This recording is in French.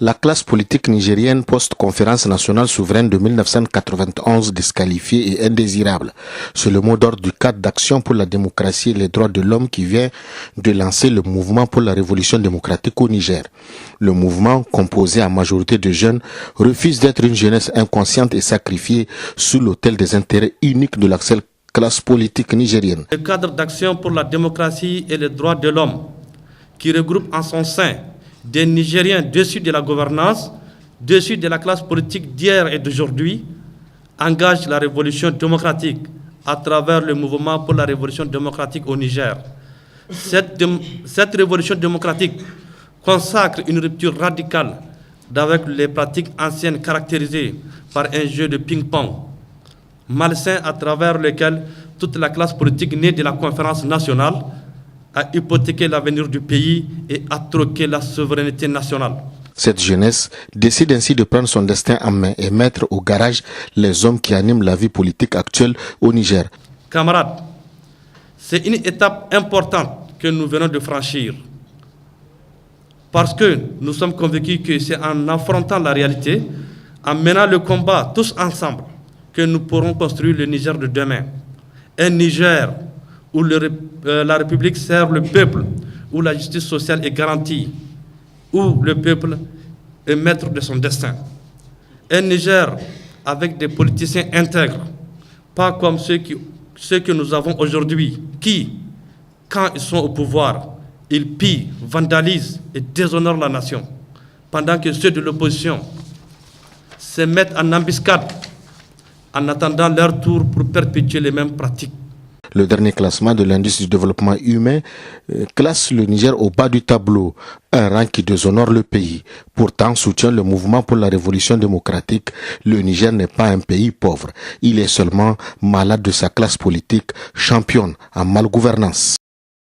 La classe politique nigérienne post-conférence nationale souveraine de 1991 disqualifiée et indésirable. C'est le mot d'ordre du cadre d'action pour la démocratie et les droits de l'homme qui vient de lancer le mouvement pour la révolution démocratique au Niger. Le mouvement, composé à majorité de jeunes, refuse d'être une jeunesse inconsciente et sacrifiée sous l'autel des intérêts uniques de la seule classe politique nigérienne. Le cadre d'action pour la démocratie et les droits de l'homme, qui regroupe en son sein des Nigériens déçus de la gouvernance, déçus de la classe politique d'hier et d'aujourd'hui, engage la révolution démocratique à travers le mouvement pour la révolution démocratique au Niger. Cette révolution démocratique consacre une rupture radicale avec les pratiques anciennes caractérisées par un jeu de ping-pong malsain à travers lequel toute la classe politique née de la conférence nationale a hypothéqué l'avenir du pays et a troqué la souveraineté nationale. Cette jeunesse décide ainsi de prendre son destin en main et mettre au garage les hommes qui animent la vie politique actuelle au Niger. Camarades, c'est une étape importante que nous venons de franchir. Parce que nous sommes convaincus que c'est en affrontant la réalité, en menant le combat tous ensemble, que nous pourrons construire le Niger de demain. Un Niger où la République sert le peuple, où la justice sociale est garantie, où le peuple est maître de son destin. Un Niger avec des politiciens intègres, pas comme ceux que nous avons aujourd'hui, qui, quand ils sont au pouvoir, ils pillent, vandalisent et déshonorent la nation, pendant que ceux de l'opposition se mettent en embuscade en attendant leur tour pour perpétuer les mêmes pratiques. Le dernier classement de l'indice du développement humain classe le Niger au bas du tableau, un rang qui déshonore le pays. Pourtant, soutient le mouvement pour la révolution démocratique, le Niger n'est pas un pays pauvre. Il est seulement malade de sa classe politique, championne en malgouvernance.